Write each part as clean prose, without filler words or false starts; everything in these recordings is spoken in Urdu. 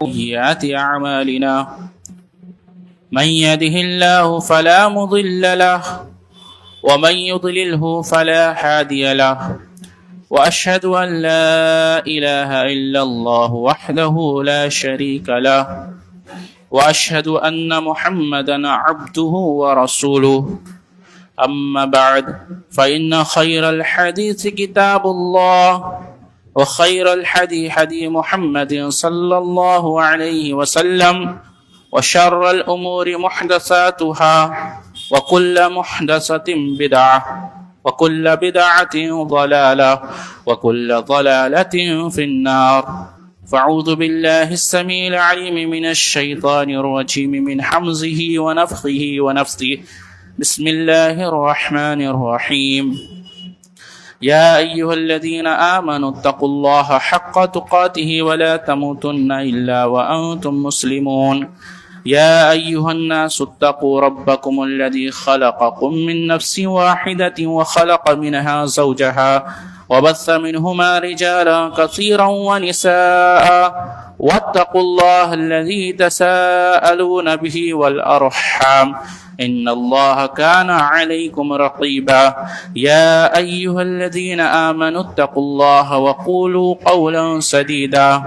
سيئات أعمالنا من يهده الله فلا مضل له ومن يضلله فلا هادي له وأشهد أن لا إله إلا الله وحده لا شريك له وأشهد أن محمدا عبده ورسوله أما بعد فإن خير الحديث كتاب الله وخير الحدي حدي محمد صلى الله عليه وسلم وشر الأمور محدثاتها وكل محدثة بدعة وكل بدعة ضلالة وكل ضلالة في النار فأعوذ بالله السميع العليم من الشيطان الرجيم من حمزه ونفخه ونفثه بسم الله الرحمن الرحيم يا أيها الذين آمنوا اتقوا الله حق تقاته ولا تموتن إلا وأنتم مسلمون يا أيها الناس اتقوا ربكم الذي خلقكم من نفس واحدة وخلق منها زوجها وبث منهما رجالا كثيرا ونساء واتقوا الله الذي تساءلون به والأرحام إن الله كان عليكم رقيبا يا أيها الذين آمنوا اتقوا الله وقولوا قولا سديدا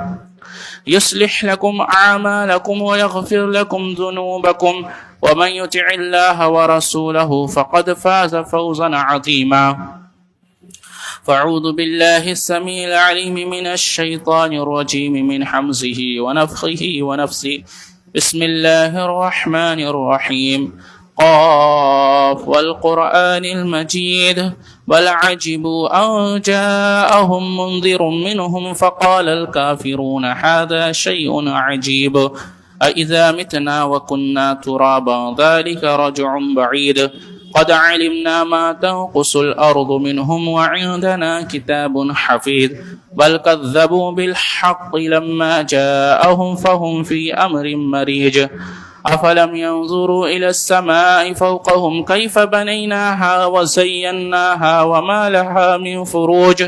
يصلح لكم أعمالكم ويغفر لكم ذنوبكم ومن يطع الله ورسوله فقد فاز فوزا عظيما فأعوذ بالله السميع العليم من الشيطان الرجيم من حمزه ونفخه ونفثه بسم الله الرحمن الرحيم قاف والقرآن المجيد بل عجبوا أن جاءهم منذر منهم فقال الكافرون هذا شيء عجيب أإذا متنا وكنا ترابا ذلك رجع بعيد قد علمنا ما تنقص الأرض منهم وعندنا كتاب حفيظ بل كذبوا بالحق لما جاءهم فهم في أمر مريج أفلم ينظروا إلى السماء فوقهم كيف بنيناها وزيناها وما لها من فروج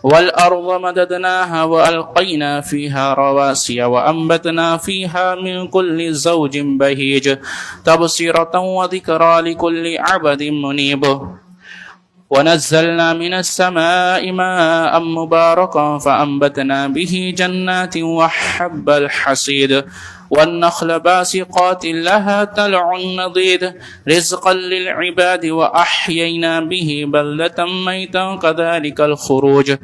والأرض مددناها وألقينا فيها رواسي وأنبتنا فيها من كل زوج بهيج تبصرة وذكرى لكل عبد منيب ونزلنا من السماء ماء مباركا فأنبتنا به جنات وحب الحصيد والنخل باسقات لها طلع نضيد رزقا للعباد وأحيينا به بلدة ميتا كذلك الخروج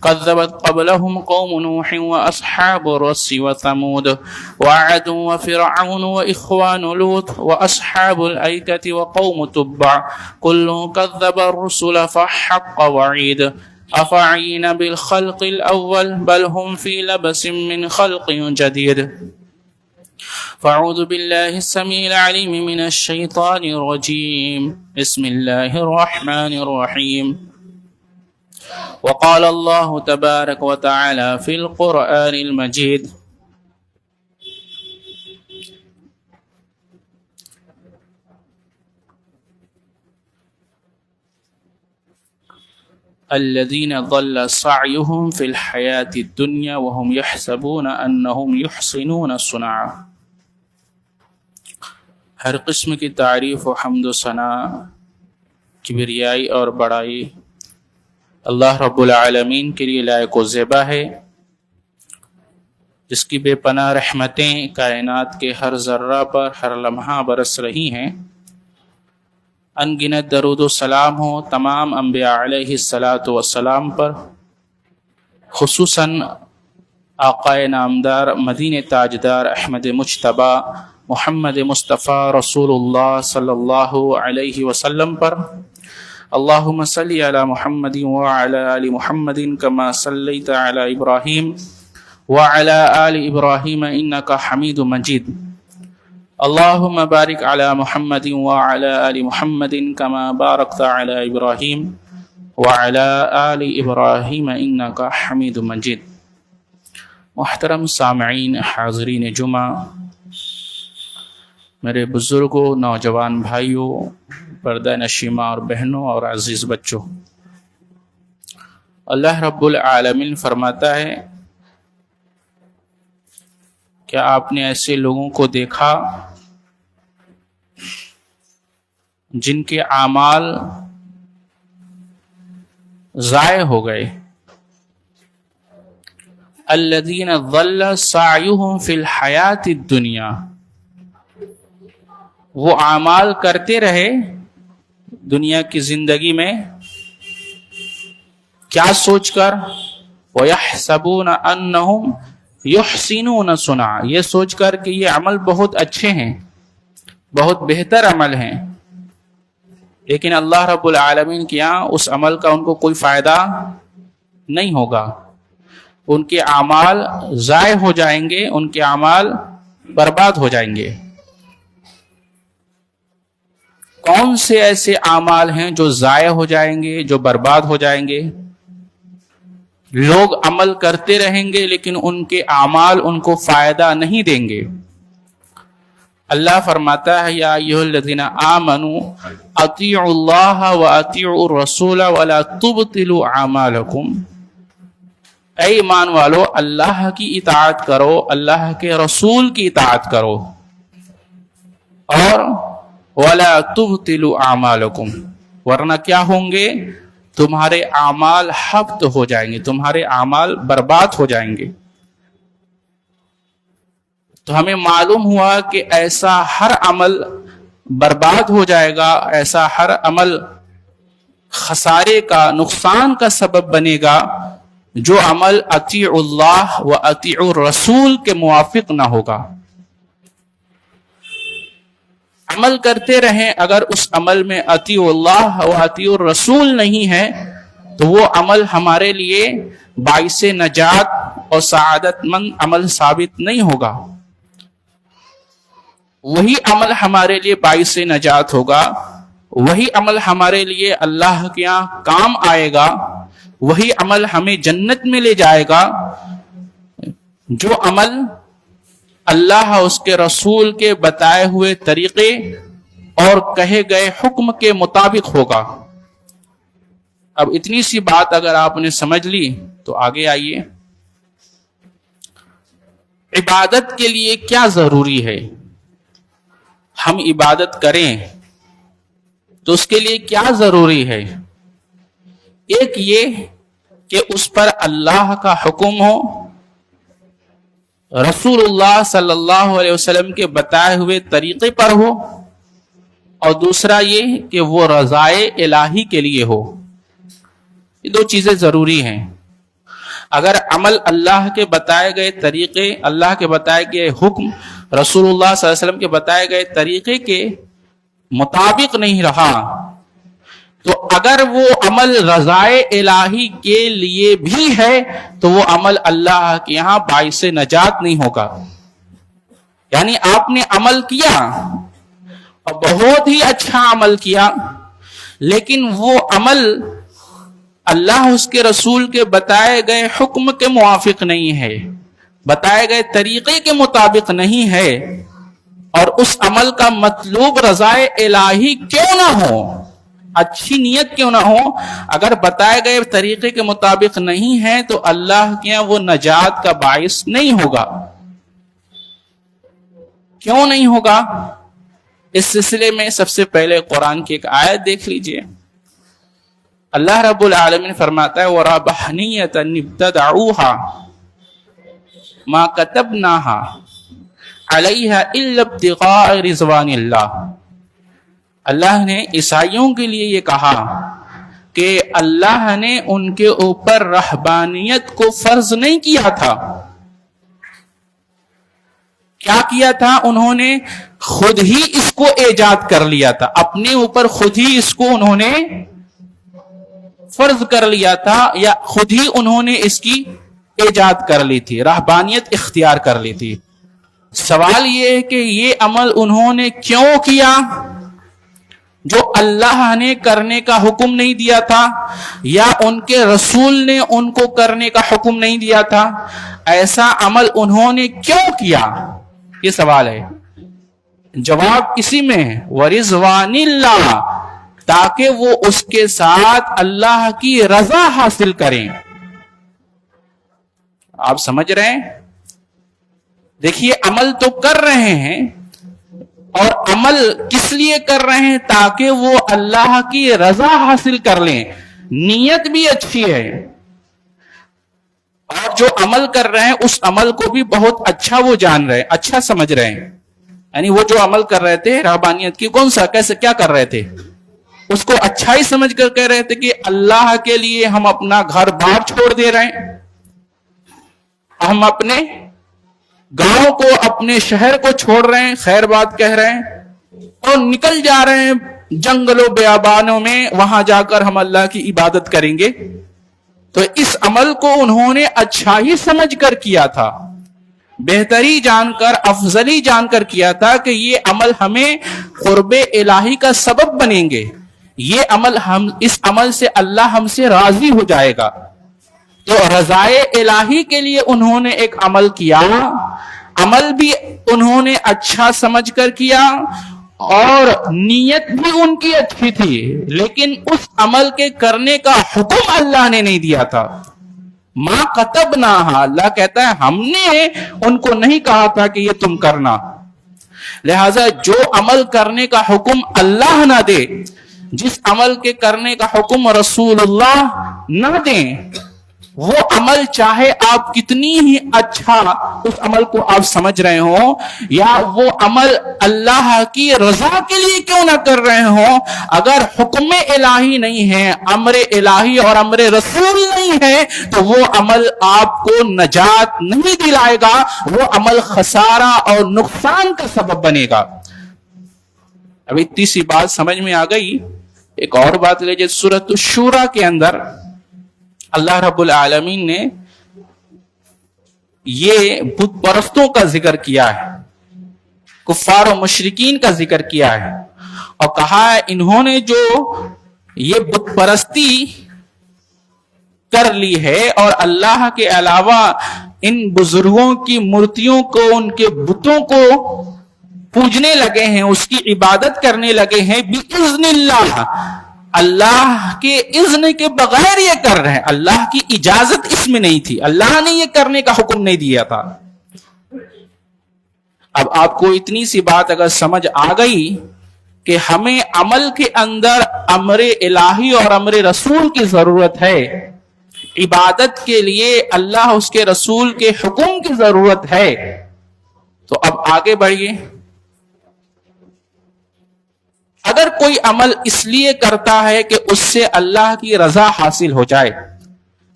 كذبت قبلهم قوم نوح وأصحاب الرس وثمود وعاد وفرعون وإخوان لوط وأصحاب الأيكة وقوم تبع كل كذب الرسل فحق وعيد أفعين بالخلق الأول بل هم في لبس من خلق جديد فأعوذ بالله السميع العليم من الشيطان الرجيم بسم الله الرحمن الرحيم وقال الله تبارك وتعالى في القرآن المجيد الذين ضل سعيهم في الحياة الدنيا وهم يحسبون أنهم يحسنون صنعا ہر قسم کی تعریف و حمد و ثنا کبریائی اور بڑائی اللہ رب العالمین کے لیے لائق و زیبا ہے، جس کی بے پناہ رحمتیں کائنات کے ہر ذرہ پر ہر لمحہ برس رہی ہیں۔ ان گنت درود و سلام ہو تمام انبیاء علیہ الصلاۃ والسلام پر، خصوصاً آقائے نامدار مدینہ تاجدار احمد مجتبیٰ محمد مصطفیٰ رسول اللہ صلی اللہ علیہ وسلم پر۔ اللہم صلی علی محمد وعلی آل محمد کما صلیت علی ابراہیم وعلی آل ابراہیم انک حمید مجید۔ اللہم بارک علی محمد وعلی آل محمد کما بارکت علی ابراہیم وعلی آل ابراہیم انک حمید مجید۔ محترم سامعین، حاضرین جمعہ، میرے بزرگوں، نوجوان بھائیوں، پردہ نشیمہ اور بہنوں اور عزیز بچوں، اللہ رب العالمین فرماتا ہے کیا آپ نے ایسے لوگوں کو دیکھا جن کے اعمال ضائع ہو گئے؟ الذین ضل سعیہم فی الحیات الدنیا، وہ اعمال کرتے رہے دنیا کی زندگی میں، کیا سوچ کر؟ وَيَحْسَبُونَ أَنَّهُمْ يُحْسِنُونَ صُنْعًا، یہ سوچ کر کہ یہ عمل بہت اچھے ہیں، بہت بہتر عمل ہیں، لیکن اللہ رب العالمین کے یہاں اس عمل کا ان کو کوئی فائدہ نہیں ہوگا، ان کے اعمال ضائع ہو جائیں گے، ان کے اعمال برباد ہو جائیں گے۔ کون سے ایسے اعمال ہیں جو ضائع ہو جائیں گے، جو برباد ہو جائیں گے؟ لوگ عمل کرتے رہیں گے لیکن ان کے اعمال ان کو فائدہ نہیں دیں گے۔ اللہ فرماتا ہے یا ایھا الذین آمنوا اطیعوا اللہ واطیعوا الرسول ولا تبطلوا اعمالکم، اے ایمان والو اللہ کی اطاعت کرو، اللہ کے رسول کی اطاعت کرو، اور وَلَا تُبْطِلُوا أَعْمَالَكُمْ، ورنہ کیا ہوں گے؟ تمہارے اعمال حبط ہو جائیں گے، تمہارے اعمال برباد ہو جائیں گے۔ تو ہمیں معلوم ہوا کہ ایسا ہر عمل برباد ہو جائے گا، ایسا ہر عمل خسارے کا، نقصان کا سبب بنے گا جو عمل اطیع اللہ و اطیع الرسول کے موافق نہ ہوگا۔ عمل کرتے رہیں، اگر اس عمل میں اطیع اللہ و اطیع الرسول نہیں ہے تو وہ عمل ہمارے لیے باعث نجات اور سعادت مند عمل ثابت نہیں ہوگا۔ وہی عمل ہمارے لیے باعث نجات ہوگا، وہی عمل ہمارے لیے اللہ کے یہاں کام آئے گا، وہی عمل ہمیں جنت میں لے جائے گا جو عمل اللہ اس کے رسول کے بتائے ہوئے طریقے اور کہے گئے حکم کے مطابق ہوگا۔ اب اتنی سی بات اگر آپ نے سمجھ لی تو آگے آئیے، عبادت کے لیے کیا ضروری ہے؟ ہم عبادت کریں تو اس کے لیے کیا ضروری ہے؟ ایک یہ کہ اس پر اللہ کا حکم ہو، رسول اللہ صلی اللہ علیہ وسلم کے بتائے ہوئے طریقے پر ہو، اور دوسرا یہ کہ وہ رضائے الہی کے لیے ہو۔ یہ دو چیزیں ضروری ہیں۔ اگر عمل اللہ کے بتائے گئے طریقے، اللہ کے بتائے گئے حکم، رسول اللہ صلی اللہ علیہ وسلم کے بتائے گئے طریقے کے مطابق نہیں رہا تو اگر وہ عمل رضائے الہی کے لیے بھی ہے تو وہ عمل اللہ کے یہاں باعث نجات نہیں ہوگا۔ یعنی آپ نے عمل کیا اور بہت ہی اچھا عمل کیا، لیکن وہ عمل اللہ اس کے رسول کے بتائے گئے حکم کے موافق نہیں ہے، بتائے گئے طریقے کے مطابق نہیں ہے، اور اس عمل کا مطلوب رضائے الہی کیوں نہ ہو، اچھی نیت کیوں نہ ہو، اگر بتائے گئے طریقے کے مطابق نہیں ہے تو اللہ کے یہاں وہ نجات کا باعث نہیں ہوگا۔ کیوں نہیں ہوگا؟ اس سلسلے میں سب سے پہلے قرآن کی ایک آیت دیکھ لیجئے۔ اللہ رب العالمین فرماتا ہے وَرَبَحْنِيَّةً ابْتَدَعُوهَا مَا كَتَبْنَاهَا عَلَيْهَا إِلَّا ابْتِغَاءَ رِضْوَانِ اللَّهِ۔ اللہ نے عیسائیوں کے لیے یہ کہا کہ اللہ نے ان کے اوپر رہبانیت کو فرض نہیں کیا تھا۔ کیا کیا تھا؟ انہوں نے خود ہی اس کو ایجاد کر لیا تھا، اپنے اوپر خود ہی اس کو انہوں نے فرض کر لیا تھا، یا خود ہی انہوں نے اس کی ایجاد کر لی تھی، رہبانیت اختیار کر لی تھی۔ سوال یہ ہے کہ یہ عمل انہوں نے کیوں کیا جو اللہ نے کرنے کا حکم نہیں دیا تھا، یا ان کے رسول نے ان کو کرنے کا حکم نہیں دیا تھا؟ ایسا عمل انہوں نے کیوں کیا؟ یہ سوال ہے۔ جواب اسی میں ہے وَرِضْوَانِ اللَّهِ، تاکہ وہ اس کے ساتھ اللہ کی رضا حاصل کریں۔ آپ سمجھ رہے ہیں؟ دیکھیے عمل تو کر رہے ہیں، اور عمل کس لیے کر رہے ہیں؟ تاکہ وہ اللہ کی رضا حاصل کر لیں، نیت بھی اچھی ہے، اور جو عمل کر رہے ہیں اس عمل کو بھی بہت اچھا وہ جان رہے ہیں، اچھا سمجھ رہے ہیں. یعنی وہ جو عمل کر رہے تھے رہبانیت کی، کون سا، کیسے، کیا کر رہے تھے؟ اس کو اچھا ہی سمجھ کر کہہ رہے تھے کہ اللہ کے لیے ہم اپنا گھر بار چھوڑ دے رہے ہیں، ہم اپنے گاؤں کو، اپنے شہر کو چھوڑ رہے ہیں، خیر بات کہہ رہے ہیں، اور نکل جا رہے ہیں جنگلوں بیابانوں میں، وہاں جا کر ہم اللہ کی عبادت کریں گے. تو اس عمل کو انہوں نے اچھا ہی سمجھ کر کیا تھا، بہتری جان کر، افضلی جان کر کیا تھا کہ یہ عمل ہمیں قرب الہی کا سبب بنیں گے، یہ عمل اس عمل سے اللہ ہم سے راضی ہو جائے گا. تو رضائے الہی کے لیے انہوں نے ایک عمل کیا، عمل بھی انہوں نے اچھا سمجھ کر کیا، اور نیت بھی ان کی اچھی تھی، لیکن اس عمل کے کرنے کا حکم اللہ نے نہیں دیا تھا. ما کتبناہا، اللہ کہتا ہے ہم نے ان کو نہیں کہا تھا کہ یہ تم کرنا. لہذا جو عمل کرنے کا حکم اللہ نہ دے، جس عمل کے کرنے کا حکم رسول اللہ نہ دیں، وہ عمل چاہے آپ کتنی ہی اچھا اس عمل کو آپ سمجھ رہے ہوں، یا وہ عمل اللہ کی رضا کے لیے کیوں نہ کر رہے ہوں، اگر حکم الہی نہیں ہے، امر الہی اور امر رسول نہیں ہے، تو وہ عمل آپ کو نجات نہیں دلائے گا، وہ عمل خسارہ اور نقصان کا سبب بنے گا. اب اتنی سی بات سمجھ میں آ گئی. ایک اور بات لیجیے، سورۃ الشورى کے اندر اللہ رب العالمین نے یہ بت پرستوں کا ذکر کیا ہے، کفار و مشرکین کا ذکر کیا ہے، اور کہا ہے انہوں نے جو یہ بت پرستی کر لی ہے اور اللہ کے علاوہ ان بزرگوں کی مورتیوں کو، ان کے بتوں کو پوجنے لگے ہیں، اس کی عبادت کرنے لگے ہیں، بِإِذْنِ اللَّهِ، اللہ کے اذن کے بغیر یہ کر رہے ہیں، اللہ کی اجازت اس میں نہیں تھی، اللہ نے یہ کرنے کا حکم نہیں دیا تھا. اب آپ کو اتنی سی بات اگر سمجھ آ گئی کہ ہمیں عمل کے اندر امر الہی اور امر رسول کی ضرورت ہے، عبادت کے لیے اللہ اس کے رسول کے حکم کی ضرورت ہے، تو اب آگے بڑھیے. اگر کوئی عمل اس لیے کرتا ہے کہ اس سے اللہ کی رضا حاصل ہو جائے،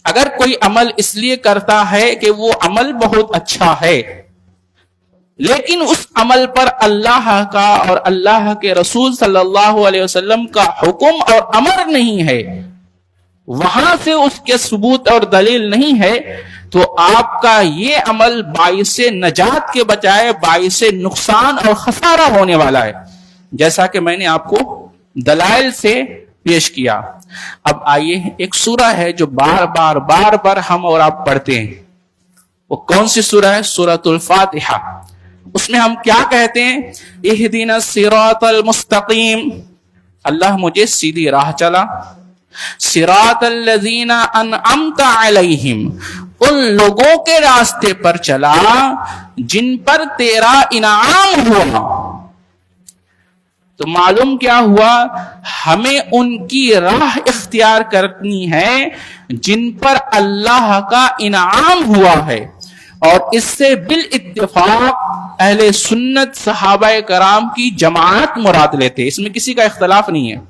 اگر کوئی عمل اس لیے کرتا ہے کہ وہ عمل بہت اچھا ہے، لیکن اس عمل پر اللہ کا اور اللہ کے رسول صلی اللہ علیہ وسلم کا حکم اور امر نہیں ہے، وہاں سے اس کے ثبوت اور دلیل نہیں ہے، تو آپ کا یہ عمل باعث نجات کے بجائے باعث نقصان اور خسارہ ہونے والا ہے، جیسا کہ میں نے آپ کو دلائل سے پیش کیا. اب آئیے، ایک سورہ ہے جو بار بار ہم اور آپ پڑھتے ہیں، وہ کون سی سورہ ہے؟ سورۃ الفاتحہ. اس میں ہم کیا کہتے ہیں؟ اہدنا الصراط المستقیم، اللہ مجھے سیدھی راہ چلا، صراط الذین انعمت علیہم، ان لوگوں کے راستے پر چلا جن پر تیرا انعام ہوا. تو معلوم کیا ہوا؟ ہمیں ان کی راہ اختیار کرنی ہے جن پر اللہ کا انعام ہوا ہے، اور اس سے بالاتفاق اہل سنت صحابہ کرام کی جماعت مراد لیتے، اس میں کسی کا اختلاف نہیں ہے.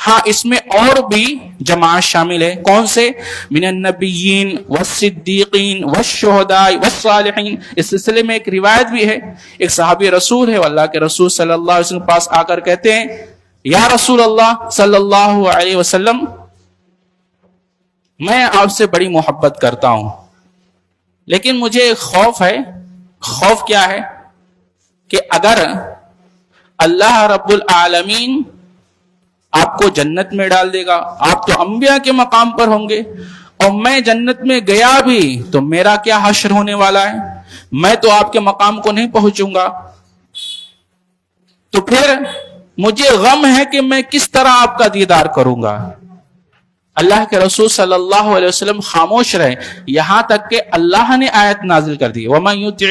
ہاں اس میں اور بھی جماعت شامل ہے، کون سے؟ من النبیین والصدیقین والشہداء والصالحین. اس سلسلے میں ایک روایت بھی ہے، ایک صحابی رسول ہے، اللہ کے رسول صلی اللہ علیہ وسلم کے پاس آ کر کہتے ہیں، یا رسول اللہ صلی اللہ علیہ وسلم، میں آپ سے بڑی محبت کرتا ہوں، لیکن مجھے ایک خوف ہے. خوف کیا ہے؟ کہ اگر اللہ رب العالمین آپ کو جنت میں ڈال دے گا، آپ تو انبیاء کے مقام پر ہوں گے، اور میں جنت میں گیا بھی تو میرا کیا حشر ہونے والا ہے، میں تو آپ کے مقام کو نہیں پہنچوں گا، تو پھر مجھے غم ہے کہ میں کس طرح آپ کا دیدار کروں گا. اللہ کے رسول صلی اللہ علیہ وسلم خاموش رہے یہاں تک کہ اللہ نے آیت نازل کر دی وَمَن يُطِعِ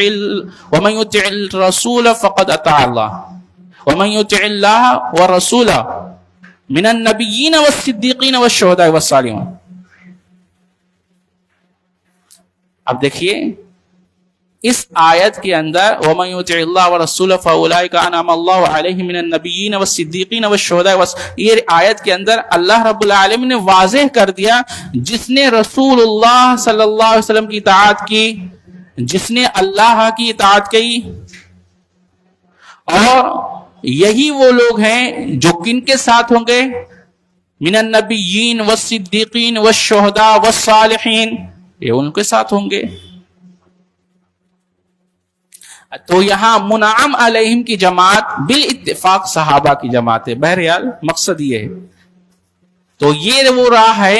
الرَّسُولَ فَقَدْ أَطَاعَ اللَّهَ وَمَن يُطِعِ اللَّهَ وَرَسُولَهُ مِنَ النَّبِيِّينَ وَالصِّدِّيقِينَ وَالشُّهَدَاءِ وَالصَّالِحِينَ. اب دیکھیے اس آیت کے اندر وَمَن يُطِعِ اللَّهَ وَرَسُولَهُ فَأُولَٰئِكَ أَنْعَمَ اللَّهُ عَلَيْهِم مِّنَ النَّبِيِّينَ وَالصِّدِّيقِينَ وَالشُّهَدَاءِ. یہ آیت کے اندر اللہ رب العالمین نے واضح کر دیا جس نے رسول اللہ صلی اللہ علیہ وسلم کی اطاعت کی، جس نے اللہ کی اطاعت کی، اور یہی وہ لوگ ہیں جو کن کے ساتھ ہوں گے؟ من النبیین والصدیقین والشہداء والصالحین، یہ ان کے ساتھ ہوں گے. تو یہاں منعم علیہم کی جماعت بالاتفاق صحابہ کی جماعت ہے. بہرحال مقصد یہ ہے. تو یہ وہ راہ ہے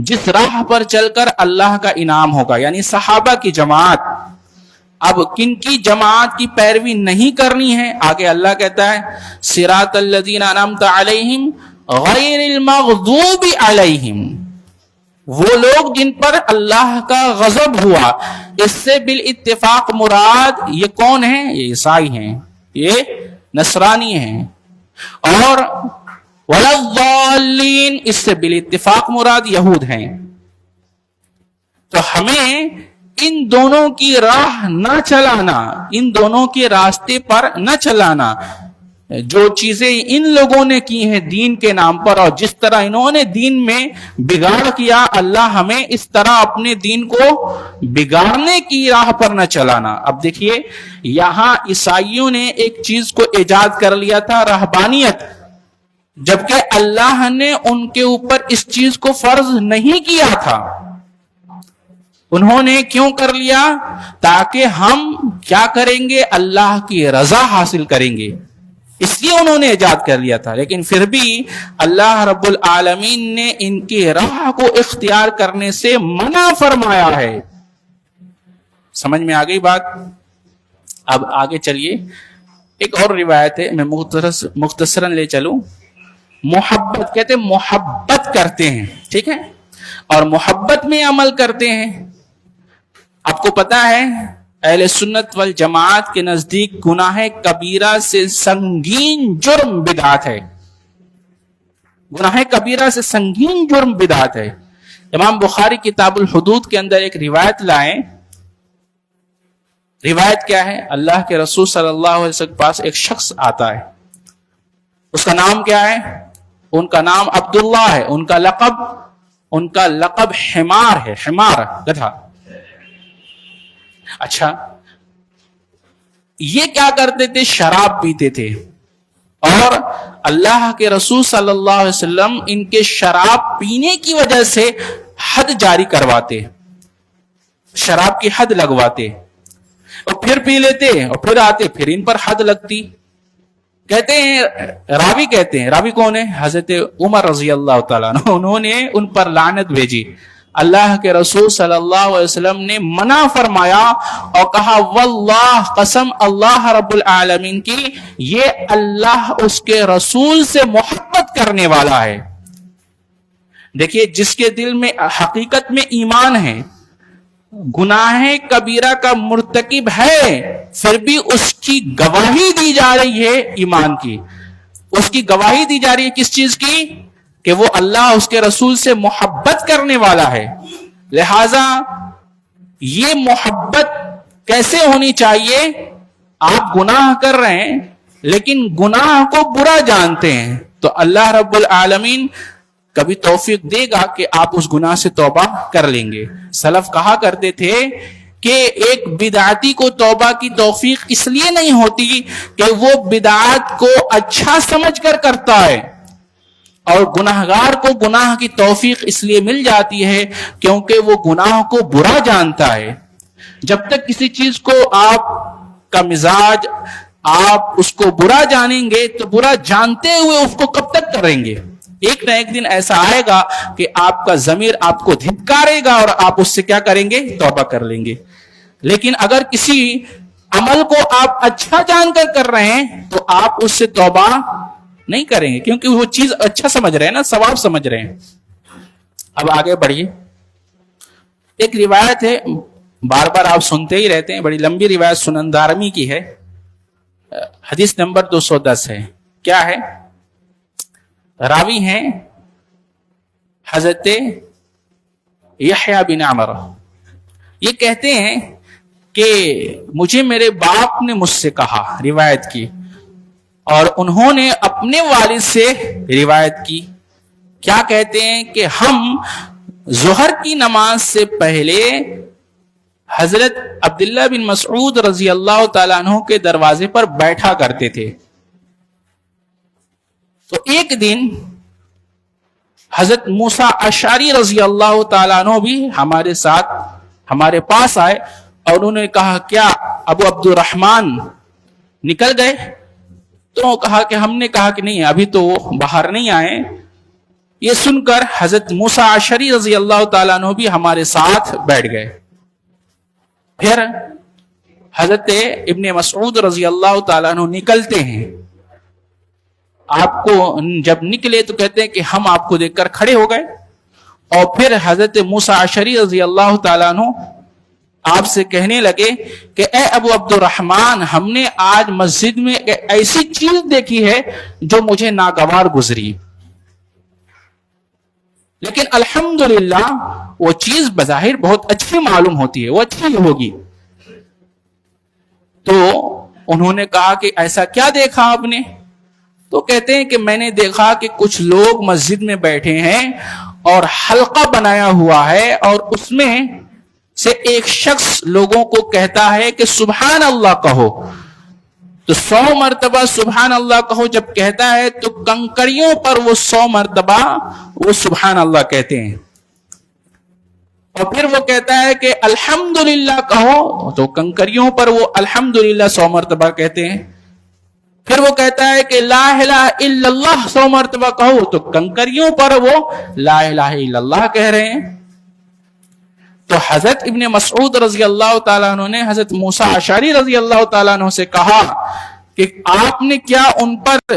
جس راہ پر چل کر اللہ کا انعام ہوگا، یعنی صحابہ کی جماعت. اب کن کی جماعت کی پیروی نہیں کرنی ہے؟ آگے اللہ کہتا ہے صراط الذین انعمت علیہم غیر المغضوب علیہم، وہ لوگ جن پر اللہ کا غضب ہوا. اس سے بالاتفاق مراد یہ کون ہیں؟ یہ عیسائی ہیں، یہ نصرانی ہیں. اور ولا الضالین، اس سے بالاتفاق مراد یہود ہیں. تو ہمیں ان دونوں کی راہ نہ چلانا، ان دونوں کے راستے پر نہ چلانا. جو چیزیں ان لوگوں نے کی ہیں دین کے نام پر، اور جس طرح انہوں نے دین میں بگاڑ کیا، اللہ ہمیں اس طرح اپنے دین کو بگاڑنے کی راہ پر نہ چلانا. اب دیکھیے یہاں عیسائیوں نے ایک چیز کو ایجاد کر لیا تھا، رہبانیت، جبکہ اللہ نے ان کے اوپر اس چیز کو فرض نہیں کیا تھا. انہوں نے کیوں کر لیا؟ تاکہ ہم کیا کریں گے؟ اللہ کی رضا حاصل کریں گے، اس لیے انہوں نے ایجاد کر لیا تھا. لیکن پھر بھی اللہ رب العالمین نے ان کی راہ کو اختیار کرنے سے منع فرمایا ہے. سمجھ میں آ گئی بات؟ اب آگے چلیے. ایک اور روایت ہے، میں مختصراً لے چلوں. محبت کہتے ہیں، محبت کرتے ہیں، ٹھیک ہے، اور محبت میں عمل کرتے ہیں. آپ کو پتا ہے اہل سنت والجماعت کے نزدیک گناہ کبیرہ سے سنگین جرم بدعت ہے. گناہ کبیرہ سے سنگین جرم بدعت ہے. امام بخاری کتاب الحدود کے اندر ایک روایت لائیں. روایت کیا ہے؟ اللہ کے رسول صلی اللہ علیہ وسلم کے پاس ایک شخص آتا ہے. اس کا نام کیا ہے؟ ان کا نام عبداللہ ہے. ان کا لقب حمار ہے، حمار، گدھا. اچھا، یہ کیا کرتے تھے؟ شراب پیتے تھے، اور اللہ کے رسول صلی اللہ علیہ وسلم ان کے شراب پینے کی وجہ سے حد جاری کرواتے، شراب کی حد لگواتے، اور پھر پی لیتے اور پھر آتے، پھر ان پر حد لگتی. کہتے ہیں، راوی کون ہے؟ حضرت عمر رضی اللہ تعالیٰ عنہ. انہوں نے ان پر لعنت بھیجی. اللہ کے رسول صلی اللہ علیہ وسلم نے منع فرمایا اور کہا واللہ، قسم اللہ رب العالمین کی، یہ اللہ اس کے رسول سے محبت کرنے والا ہے. دیکھیے جس کے دل میں حقیقت میں ایمان ہے، گناہ کبیرہ کا مرتکب ہے، پھر بھی اس کی گواہی دی جا رہی ہے ایمان کی. اس کی گواہی دی جا رہی ہے کس چیز کی؟ کہ وہ اللہ اس کے رسول سے محبت کرنے والا ہے. لہذا یہ محبت کیسے ہونی چاہیے؟ آپ گناہ کر رہے ہیں لیکن گناہ کو برا جانتے ہیں، تو اللہ رب العالمین کبھی توفیق دے گا کہ آپ اس گناہ سے توبہ کر لیں گے. سلف کہا کرتے تھے کہ ایک بدعتی کو توبہ کی توفیق اس لیے نہیں ہوتی کہ وہ بدعت کو اچھا سمجھ کر کرتا ہے، اور گناہگار کو گناہ کی توفیق اس لیے مل جاتی ہے کیونکہ وہ گناہ کو برا جانتا ہے. جب تک کسی چیز کو آپ کا مزاج، آپ اس کو برا جانیں گے تو برا جانتے ہوئے اس کو کب تک کریں گے؟ ایک نہ ایک دن ایسا آئے گا کہ آپ کا ضمیر آپ کو دھتکارے گا اور آپ اس سے کیا کریں گے؟ توبہ کر لیں گے. لیکن اگر کسی عمل کو آپ اچھا جان کر کر رہے ہیں تو آپ اس سے توبہ نہیں کریں گے، کیونکہ وہ چیز اچھا سمجھ رہے ہیں نا، ثواب سمجھ رہے ہیں. اب آگے بڑھیے. ایک روایت ہے بار بار آپ سنتے ہی رہتے ہیں, بڑی لمبی روایت سنن دارمی کی ہے, حدیث نمبر 210 ہے. کیا ہے؟ راوی ہیں حضرت یحییٰ بن عمر. یہ کہتے ہیں کہ مجھے میرے باپ نے مجھ سے کہا, روایت کی, اور انہوں نے اپنے والد سے روایت کی. کیا کہتے ہیں کہ ہم ظہر کی نماز سے پہلے حضرت عبداللہ بن مسعود رضی اللہ تعالیٰ عنہ کے دروازے پر بیٹھا کرتے تھے. تو ایک دن حضرت موسیٰ اشعری رضی اللہ تعالیٰ عنہ بھی ہمارے ساتھ ہمارے پاس آئے, اور انہوں نے کہا کیا ابو عبد الرحمن نکل گئے؟ تو کہا کہ ہم نے کہا کہ نہیں, ابھی تو وہ باہر نہیں آئے. یہ سن کر حضرت موسیٰ اشعری رضی اللہ تعالیٰ عنہ بھی ہمارے ساتھ بیٹھ گئے. پھر حضرت ابن مسعود رضی اللہ تعالیٰ عنہ نکلتے ہیں. آپ کو جب نکلے تو کہتے ہیں کہ ہم آپ کو دیکھ کر کھڑے ہو گئے, اور پھر حضرت موسیٰ اشعری رضی اللہ تعالیٰ عنہ آپ سے کہنے لگے کہ اے ابو عبد الرحمن, ہم نے آج مسجد میں ایسی چیز دیکھی ہے جو مجھے ناگوار گزری, لیکن الحمدللہ وہ چیز بظاہر بہت اچھی معلوم ہوتی ہے, وہ اچھی ہوگی. تو انہوں نے کہا کہ ایسا کیا دیکھا آپ نے؟ تو کہتے ہیں کہ میں نے دیکھا کہ کچھ لوگ مسجد میں بیٹھے ہیں اور حلقہ بنایا ہوا ہے, اور اس میں سے ایک شخص لوگوں کو کہتا ہے کہ سبحان اللہ کہو. تو 100 مرتبہ سبحان اللہ کہو جب کہتا ہے تو کنکریوں پر وہ 100 مرتبہ وہ سبحان اللہ کہتے ہیں. اور پھر وہ کہتا ہے کہ الحمدللہ کہو, تو کنکریوں پر وہ الحمدللہ 100 مرتبہ کہتے ہیں. پھر وہ کہتا ہے کہ لا الہ الا اللہ 100 مرتبہ کہو, تو کنکریوں پر وہ لا الہ الا اللہ کہہ رہے ہیں. تو حضرت ابن مسعود رضی اللہ تعالیٰ عنہ نے حضرت موسیٰ اشعری رضی اللہ تعالیٰ عنہ سے کہا کہ آپ نے کیا ان پر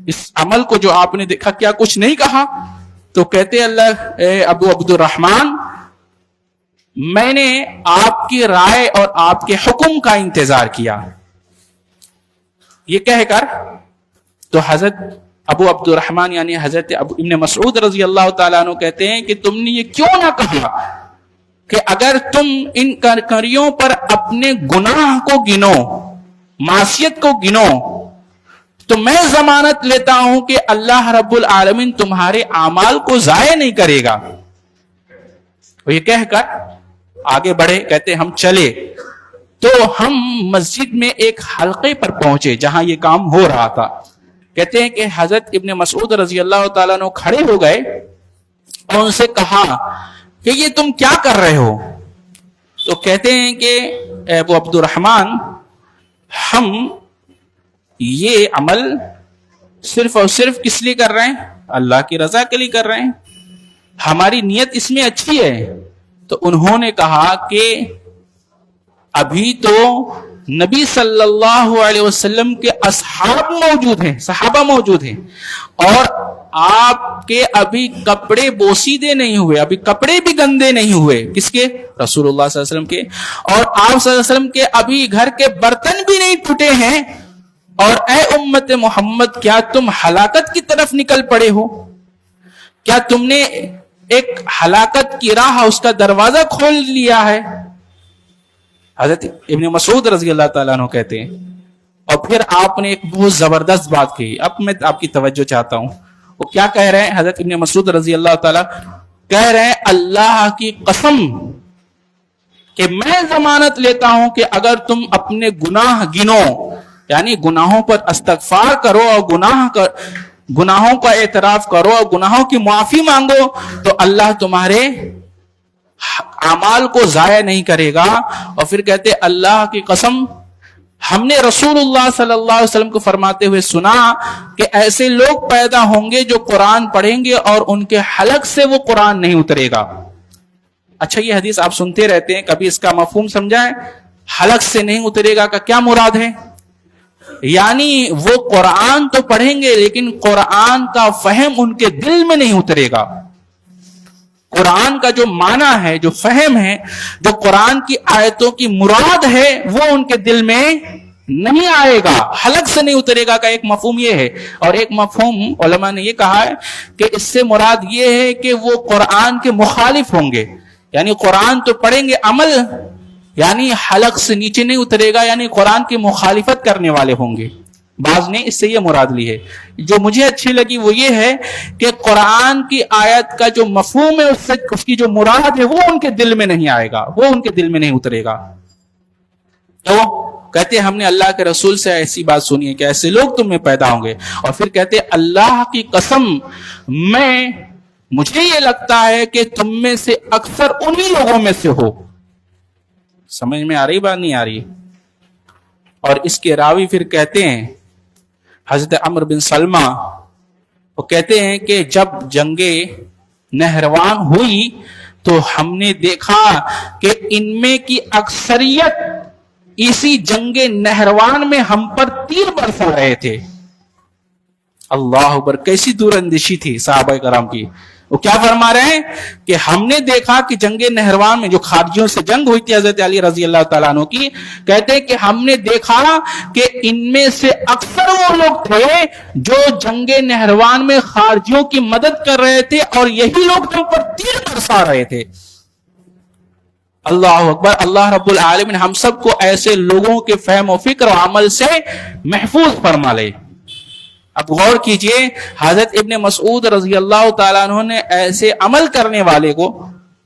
اس عمل کو جو آپ نے دیکھا کیا کچھ نہیں کہا؟ تو کہتے ابو عبد الرحمن, میں نے آپ کی رائے اور آپ کے حکم کا انتظار کیا. یہ کہہ کر تو حضرت ابو عبد الرحمن یعنی حضرت ابن مسعود رضی اللہ تعالیٰ عنہ کہتے ہیں کہ تم نے یہ کیوں نہ کہا کہ اگر تم ان کنکریوں پر اپنے گناہ کو گنو, معصیت کو گنو, تو میں ضمانت لیتا ہوں کہ اللہ رب العالمین تمہارے اعمال کو ضائع نہیں کرے گا. یہ کہہ کر آگے بڑھے, کہتے ہم چلے. تو ہم مسجد میں ایک حلقے پر پہنچے جہاں یہ کام ہو رہا تھا. کہتے ہیں کہ حضرت ابن مسعود رضی اللہ تعالیٰ عنہ کھڑے ہو گئے اور ان سے کہا کہ یہ تم کیا کر رہے ہو؟ تو کہتے ہیں کہ ابو عبد الرحمن, ہم یہ عمل صرف اور صرف کس لیے کر رہے ہیں؟ اللہ کی رضا کے لیے کر رہے ہیں, ہماری نیت اس میں اچھی ہے. تو انہوں نے کہا کہ ابھی تو نبی صلی اللہ علیہ وسلم کے اصحاب موجود ہیں, صحابہ موجود ہیں, اور آپ کے ابھی کپڑے بوسیدے نہیں ہوئے, ابھی کپڑے بھی گندے نہیں ہوئے. کس کے؟ رسول اللہ صلی اللہ علیہ وسلم کے. اور آپ صلی اللہ علیہ وسلم کے ابھی گھر کے برتن بھی نہیں ٹوٹے ہیں, اور اے امت محمد کیا تم ہلاکت کی طرف نکل پڑے ہو؟ کیا تم نے ایک ہلاکت کی راہ اس کا دروازہ کھول لیا ہے؟ حضرت ابن مسعود رضی اللہ تعالیٰ عنہ کہتے ہیں. اور پھر آپ نے ایک بہت زبردست بات کہی, اب میں آپ کی توجہ چاہتا ہوں. وہ کیا کہہ رہے ہیں؟ حضرت ابن مسعود رضی اللہ تعالیٰ کہہ رہے ہیں اللہ کی قسم کہ میں ضمانت لیتا ہوں کہ اگر تم اپنے گناہ گنو, یعنی گناہوں پر استغفار کرو اور گناہوں کا اعتراف کرو اور گناہوں کی معافی مانگو, تو اللہ تمہارے اعمال کو ضائع نہیں کرے گا. اور پھر کہتے اللہ کی قسم ہم نے رسول اللہ صلی اللہ علیہ وسلم کو فرماتے ہوئے سنا کہ ایسے لوگ پیدا ہوں گے جو قرآن پڑھیں گے اور ان کے حلق سے وہ قرآن نہیں اترے گا. اچھا, یہ حدیث آپ سنتے رہتے ہیں, کبھی اس کا مفہوم سمجھائیں؟ حلق سے نہیں اترے گا کا کیا مراد ہے؟ یعنی وہ قرآن تو پڑھیں گے لیکن قرآن کا فہم ان کے دل میں نہیں اترے گا. قرآن کا جو معنی ہے، جو فہم ہے، جو قرآن کی آیتوں کی مراد ہے، وہ ان کے دل میں نہیں آئے گا، حلق سے نہیں اترے گا کا ایک مفہوم یہ ہے۔ اور ایک مفہوم علماء نے یہ کہا ہے کہ اس سے مراد یہ ہے کہ وہ قرآن کے مخالف ہوں گے، یعنی قرآن تو پڑھیں گے، عمل یعنی حلق سے نیچے نہیں اترے گا، یعنی قرآن کی مخالفت کرنے والے ہوں گے۔ بعض نے اس سے یہ مراد لی ہے۔ جو مجھے اچھی لگی وہ یہ ہے کہ قرآن کی آیت کا جو مفہوم ہے، اس کی جو مراد ہے وہ ان کے دل میں نہیں آئے گا، وہ ان کے دل میں نہیں اترے گا۔ تو کہتے ہیں ہم نے اللہ کے رسول سے ایسی بات سنی ہے کہ ایسے لوگ تم میں پیدا ہوں گے، اور پھر کہتے ہیں اللہ کی قسم مجھے یہ لگتا ہے کہ تم میں سے اکثر انہی لوگوں میں سے ہو۔ سمجھ میں آ رہی بات نہیں آ رہی؟ اور اس کے راوی پھر کہتے ہیں حضرت عمرو بن سلمہ، وہ کہتے ہیں کہ جب جنگ نہروان ہوئی تو ہم نے دیکھا کہ ان میں کی اکثریت اسی جنگ نہروان میں ہم پر تیر برسا رہے تھے۔ اللہ اکبر، کیسی دور اندیشی تھی صحابہ کرام کی۔ وہ کیا فرما رہے ہیں کہ ہم نے دیکھا کہ جنگ نہروان میں جو خارجیوں سے جنگ ہوئی تھی حضرت علی رضی اللہ تعالیٰ عنہ کی، کہتے ہیں کہ ہم نے دیکھا کہ ان میں سے اکثر وہ لوگ تھے جو جنگ نہروان میں خارجیوں کی مدد کر رہے تھے، اور یہی لوگ ہم پر تیر برسا رہے تھے۔ اللہ اکبر، اللہ رب العالمین ہم سب کو ایسے لوگوں کے فہم و فکر و عمل سے محفوظ فرما لے۔ اب غور کیجئے، حضرت ابن مسعود رضی اللہ تعالیٰ عنہ نے ایسے عمل کرنے والے کو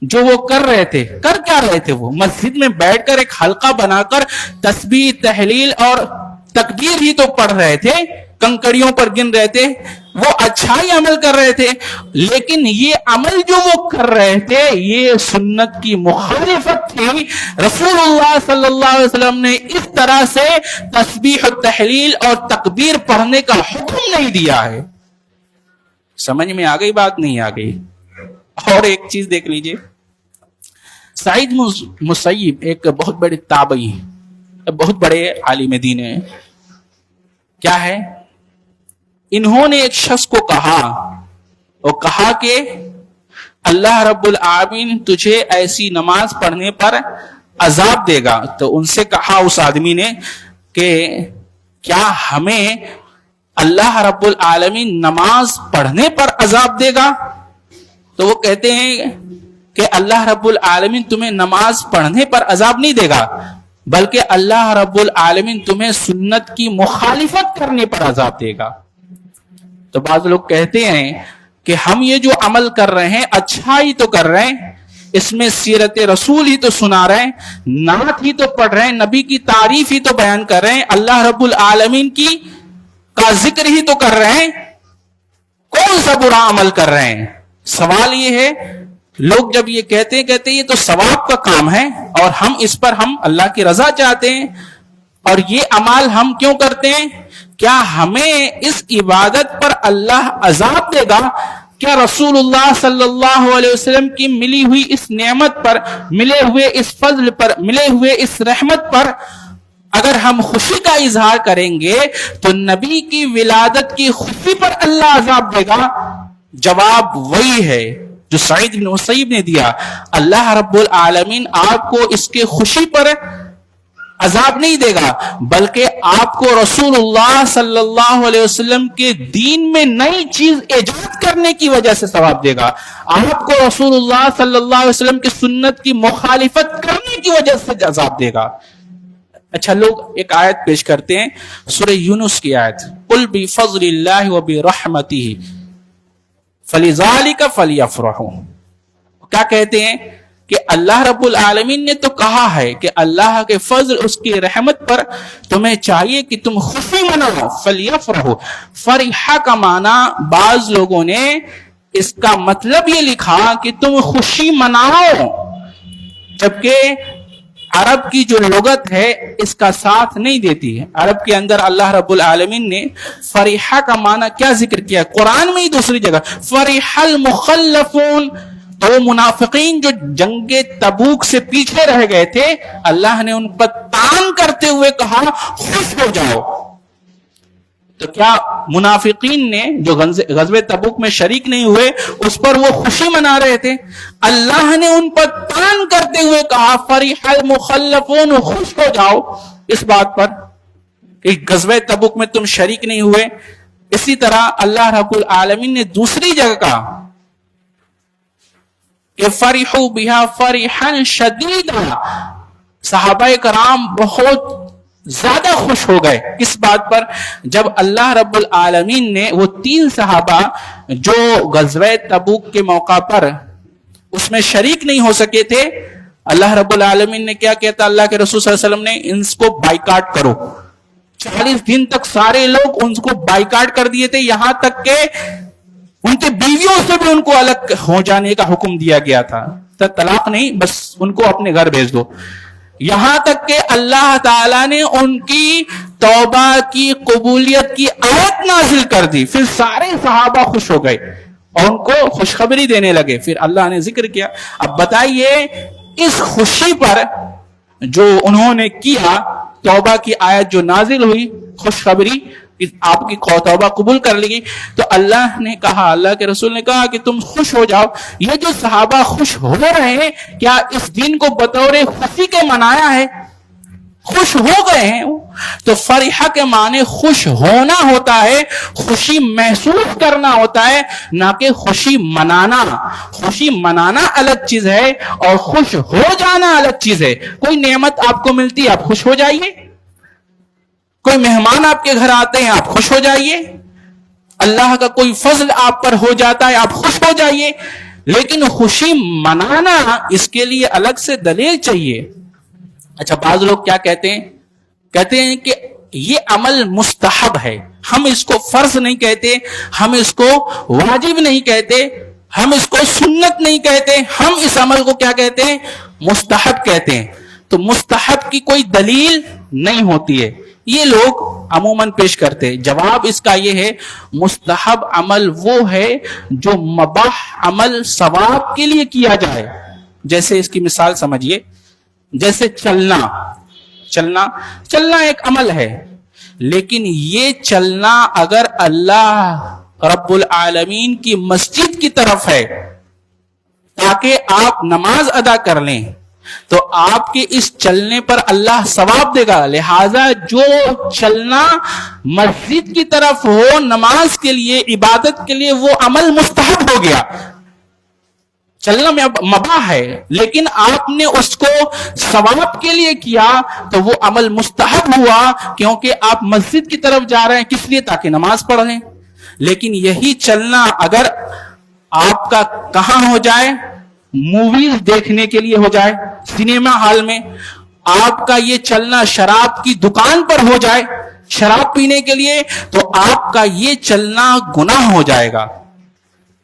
جو وہ کر رہے تھے، کر کیا رہے تھے؟ وہ مسجد میں بیٹھ کر ایک حلقہ بنا کر تسبیح، تحلیل اور تکبیر ہی تو پڑھ رہے تھے، کنکڑیوں پر گن رہے تھے، وہ اچھائی عمل کر رہے تھے، لیکن یہ عمل جو وہ کر رہے تھے یہ سنت کی مخالفت تھی۔ رسول اللہ صلی اللہ علیہ وسلم نے اس طرح سے تسبیح و تحلیل اور تکبیر پڑھنے کا حکم نہیں دیا ہے۔ سمجھ میں آ گئی بات نہیں آ گئی؟ اور ایک چیز دیکھ لیجئے، سعید مسیب ایک بہت بڑے تابعی، بہت بڑے عالم دین ہیں، کیا ہے، انہوں نے ایک شخص کو کہا، وہ کہا کہ اللہ رب العالمین تجھے ایسی نماز پڑھنے پر عذاب دے گا۔ تو ان سے کہا اس آدمی نے کہ کیا ہمیں اللہ رب العالمین نماز پڑھنے پر عذاب دے گا؟ تو وہ کہتے ہیں کہ اللہ رب العالمین تمہیں نماز پڑھنے پر عذاب نہیں دے گا، بلکہ اللہ رب العالمین تمہیں سنت کی مخالفت کرنے پر عذاب دے گا۔ تو بعض لوگ کہتے ہیں کہ ہم یہ جو عمل کر رہے ہیں اچھا ہی تو کر رہے ہیں، اس میں سیرت رسول ہی تو سنا رہے ہیں، نعت ہی تو پڑھ رہے ہیں، نبی کی تعریف ہی تو بیان کر رہے ہیں، اللہ رب العالمین کا ذکر ہی تو کر رہے ہیں، کون سا برا عمل کر رہے ہیں؟ سوال یہ ہے، لوگ جب یہ کہتے ہیں یہ تو ثواب کا کام ہے اور ہم اس پر اللہ کی رضا چاہتے ہیں، اور یہ اعمال ہم کیوں کرتے ہیں؟ کیا ہمیں اس عبادت پر اللہ عذاب دے گا؟ کیا رسول اللہ صلی اللہ علیہ وسلم کی ملی ہوئی اس نعمت پر، ملے ہوئے اس فضل پر، ملے ہوئے اس رحمت پر اگر ہم خوشی کا اظہار کریں گے تو نبی کی ولادت کی خوشی پر اللہ عذاب دے گا؟ جواب وہی ہے جو سعید بن مسیب نے دیا، اللہ رب العالمین آپ کو اس کے خوشی پر عذاب نہیں دے گا، بلکہ آپ کو رسول اللہ صلی اللہ علیہ وسلم کے دین میں نئی چیز ایجاد کرنے کی وجہ سے ثواب دے گا، آپ کو رسول اللہ صلی اللہ علیہ وسلم کی سنت کی مخالفت کرنے کی وجہ سے عذاب دے گا۔ اچھا، لوگ ایک آیت پیش کرتے ہیں، سورہ یونس کی آیت، قل بفضل اللہ وبرحمتہ فلذلک فلیفرحوا۔ کیا کہتے ہیں کہ اللہ رب العالمین نے تو کہا ہے کہ اللہ کے فضل، اس کی رحمت پر تمہیں چاہیے کہ تم خوشی مناؤ، فلیفرحوا۔ فرحہ کا معنی بعض لوگوں نے اس کا مطلب یہ لکھا کہ تم خوشی مناؤ، جبکہ عرب کی جو لغت ہے اس کا ساتھ نہیں دیتی ہے۔ عرب کے اندر اللہ رب العالمین نے فرحہ کا معنی کیا ذکر کیا؟ قرآن میں ہی دوسری جگہ فرح المخلفون، تو منافقین جو جنگ تبوک سے پیچھے رہ گئے تھے، اللہ نے ان پر تان کرتے ہوئے کہا خوش ہو جاؤ۔ تو کیا منافقین نے جو غزوہ تبوک میں شریک نہیں ہوئے اس پر وہ خوشی منا رہے تھے؟ اللہ نے ان پر تان کرتے ہوئے کہا فریح المخلفون، خوش ہو جاؤ اس بات پر کہ غزوہ تبوک میں تم شریک نہیں ہوئے۔ اسی طرح اللہ رب العالمین نے دوسری جگہ کہا کہ فرحوا بها فرحا شدیدا، صحابہ کرام بہت زیادہ خوش ہو گئے کس بات پر؟ جب اللہ رب العالمین نے وہ 3 صحابہ جو غزوہ تبوک کے موقع پر اس میں شریک نہیں ہو سکے تھے، اللہ رب العالمین نے کیا کہتا؟ اللہ کے رسول صلی اللہ علیہ وسلم نے ان کو بائیکاٹ کرو۔ 40 دن تک سارے لوگ ان کو بائیکاٹ کر دیے تھے، یہاں تک کہ ان کے بیویوں سے بھی ان کو الگ ہو جانے کا حکم دیا گیا تھا۔ طلاق نہیں، بس ان کو اپنے گھر بھیج دو۔ یہاں تک کہ اللہ تعالیٰ نے ان کی توبہ کی قبولیت کی آیت نازل کر دی، پھر سارے صحابہ خوش ہو گئے اور ان کو خوشخبری دینے لگے۔ پھر اللہ نے ذکر کیا۔ اب بتائیے اس خوشی پر جو انہوں نے کیا، توبہ کی آیت جو نازل ہوئی، خوشخبری آپ کی توبہ قبول کر لی گئی، تو اللہ نے کہا، اللہ کے رسول نے کہا کہ تم خوش ہو جاؤ۔ یہ جو صحابہ خوش ہو رہے ہیں، کیا اس دن کو بطور خوشی کے منایا ہے؟ خوش ہو گئے ہیں۔ تو فرحہ کے معنی خوش ہونا ہوتا ہے، خوشی محسوس کرنا ہوتا ہے، نہ کہ خوشی منانا۔ خوشی منانا الگ چیز ہے اور خوش ہو جانا الگ چیز ہے۔ کوئی نعمت آپ کو ملتی ہے، آپ خوش ہو جائیے۔ کوئی مہمان آپ کے گھر آتے ہیں، آپ خوش ہو جائیے۔ اللہ کا کوئی فضل آپ پر ہو جاتا ہے، آپ خوش ہو جائیے۔ لیکن خوشی منانا، اس کے لیے الگ سے دلیل چاہیے۔ اچھا، بعض لوگ کیا کہتے ہیں کہ یہ عمل مستحب ہے، ہم اس کو فرض نہیں کہتے، ہم اس کو واجب نہیں کہتے، ہم اس کو سنت نہیں کہتے، ہم اس عمل کو کیا کہتے ہیں؟ مستحب کہتے ہیں۔ تو مستحب کی کوئی دلیل نہیں ہوتی ہے، یہ لوگ عموماً پیش کرتے۔ جواب اس کا یہ ہے، مستحب عمل وہ ہے جو مباح عمل ثواب کے لیے کیا جائے۔ جیسے اس کی مثال سمجھیے، جیسے چلنا ایک عمل ہے، لیکن یہ چلنا اگر اللہ رب العالمین کی مسجد کی طرف ہے تاکہ آپ نماز ادا کر لیں، تو آپ کے اس چلنے پر اللہ ثواب دے گا۔ لہذا جو چلنا مسجد کی طرف ہو نماز کے لیے، عبادت کے لیے، وہ عمل مستحب ہو گیا۔ چلنا مباح ہے، لیکن آپ نے اس کو ثواب کے لیے کیا تو وہ عمل مستحب ہوا، کیونکہ آپ مسجد کی طرف جا رہے ہیں کس لیے؟ تاکہ نماز پڑھ لیں۔ لیکن یہی چلنا اگر آپ کا کہاں ہو جائے؟ موویز دیکھنے کے لیے ہو جائے، سنیما ہال میں، آپ کا یہ چلنا شراب کی دکان پر ہو جائے شراب پینے کے لیے، تو آپ کا یہ چلنا گناہ ہو جائے گا۔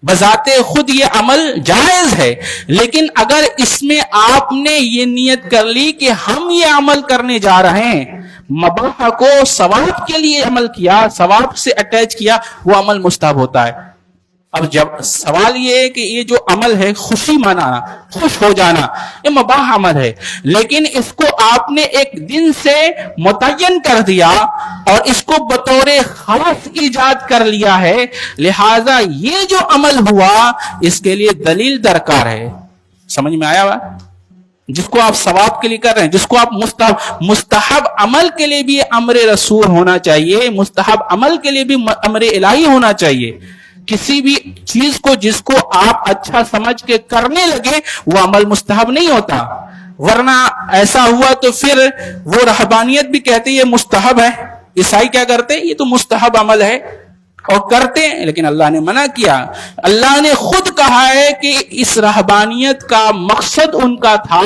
بذات خود یہ عمل جائز ہے، لیکن اگر اس میں آپ نے یہ نیت کر لی کہ ہم یہ عمل کرنے جا رہے ہیں، مباح کو ثواب کے لیے عمل کیا، ثواب سے اٹیچ کیا، وہ عمل مستحب ہوتا ہے۔ اب جب سوال یہ ہے کہ یہ جو عمل ہے خوشی منانا، خوش ہو جانا، یہ مباح عمل ہے، لیکن اس کو آپ نے ایک دن سے متعین کر دیا اور اس کو بطور خاص ایجاد کر لیا ہے، لہذا یہ جو عمل ہوا اس کے لیے دلیل درکار ہے۔ سمجھ میں آیا ہوا؟ جس کو آپ ثواب کے لیے کر رہے ہیں، جس کو آپ مستحب عمل کے لیے بھی امر رسول ہونا چاہیے، مستحب عمل کے لیے بھی امر الہی ہونا چاہیے۔ کسی بھی چیز کو جس کو آپ اچھا سمجھ کے کرنے لگے وہ عمل مستحب نہیں ہوتا، ورنہ ایسا ہوا تو پھر وہ رہبانیت بھی کہتے یہ مستحب ہے، عیسائی کیا کرتے یہ تو مستحب عمل ہے اور کرتے ہیں، لیکن اللہ نے منع کیا۔ اللہ نے خود کہا ہے کہ اس رہبانیت کا مقصد ان کا تھا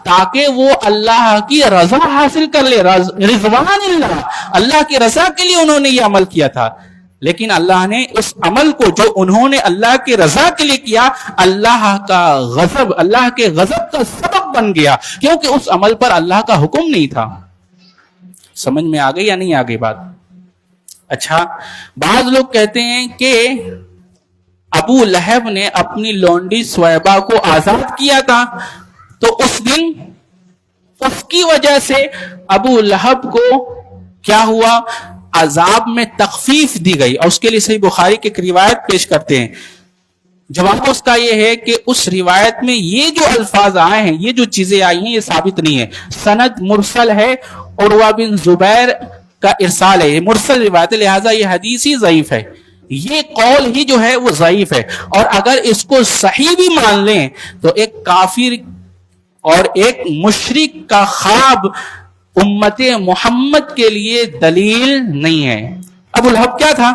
تاکہ وہ اللہ کی رضا حاصل کر لے، رضوان اللہ کی رضا کے لیے انہوں نے یہ عمل کیا تھا، لیکن اللہ نے اس عمل کو جو انہوں نے اللہ کی رضا کے لیے کیا، اللہ کے غضب کا سبب بن گیا، کیونکہ اس عمل پر اللہ کا حکم نہیں تھا۔ سمجھ میں آ گئی یا نہیں آ گئی بات؟ اچھا، بعض لوگ کہتے ہیں کہ ابو لہب نے اپنی لونڈی سویبہ کو آزاد کیا تھا، تو اس دن اس کی وجہ سے ابو لہب کو کیا ہوا؟ عذاب میں تخفیف دی گئی، اور اس کے لیے صحیح بخاری کی ایک روایت پیش کرتے ہیں. جواب اس کا یہ ہے کہ اس روایت میں یہ جو الفاظ آئے ہیں، یہ جو چیزیں آئی ہیں، یہ ثابت نہیں ہے. سند مرسل ہے، عروہ بن زبیر کا ارسال ہے، یہ مرسل روایت ہے، لہٰذا یہ حدیث ہی ضعیف ہے. یہ قول ہی جو ہے وہ ضعیف ہے. اور اگر اس کو صحیح بھی مان لیں تو ایک کافر اور ایک مشرک کا خواب امت محمد کے لیے دلیل نہیں ہے. ابو لہب کیا تھا؟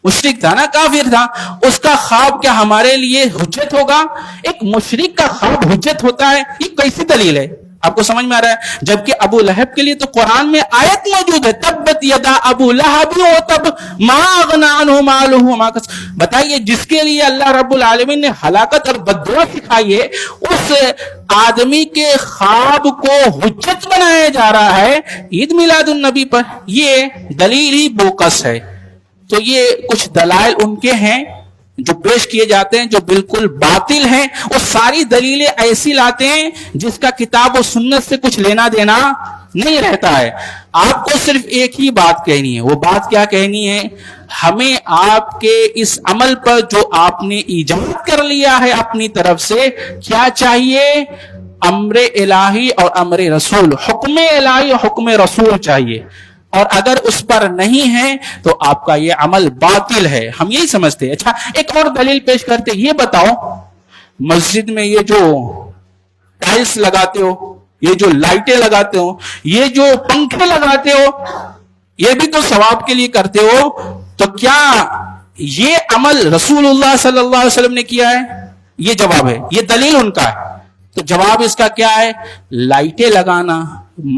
مشرک تھا نا، کافر تھا. اس کا خواب کیا ہمارے لیے حجت ہوگا؟ ایک مشرک کا خواب حجت ہوتا ہے؟ یہ کیسی دلیل ہے؟ آپ کو سمجھ میں آ رہا ہے؟ جبکہ ابو لہب کے لیے تو قرآن میں آیت موجود ہے، تبت یدا ابو لہب وتب ما اغنی عنہ مالہ وما کسب. بتائیے، جس کے لیے اللہ رب العالمین نے ہلاکت اور بددعا سکھائی ہے، اس آدمی کے خواب کو حجت بنایا جا رہا ہے عید میلاد النبی پر. یہ دلیل ہی بوکس ہے. تو یہ کچھ دلائل ان کے ہیں جو پیش کیے جاتے ہیں جو بالکل باطل ہیں. وہ ساری دلیلیں ایسی لاتے ہیں جس کا کتاب و سنت سے کچھ لینا دینا نہیں رہتا ہے. آپ کو صرف ایک ہی بات کہنی ہے. وہ بات کیا کہنی ہے؟ ہمیں آپ کے اس عمل پر جو آپ نے ایجاد کر لیا ہے اپنی طرف سے، کیا چاہیے؟ امر الہی اور امر رسول، حکم الہی اور حکم رسول چاہیے. اور اگر اس پر نہیں ہے تو آپ کا یہ عمل باطل ہے. ہم یہی سمجھتے ہیں. اچھا، ایک اور دلیل پیش کرتے. یہ بتاؤ، مسجد میں یہ جو ٹائلز لگاتے ہو، یہ جو لائٹیں لگاتے ہو، یہ جو پنکھے لگاتے ہو، یہ بھی تو ثواب کے لیے کرتے ہو. تو کیا یہ عمل رسول اللہ صلی اللہ علیہ وسلم نے کیا ہے؟ یہ جواب ہے، یہ دلیل ان کا ہے. تو جواب اس کا کیا ہے؟ لائٹیں لگانا،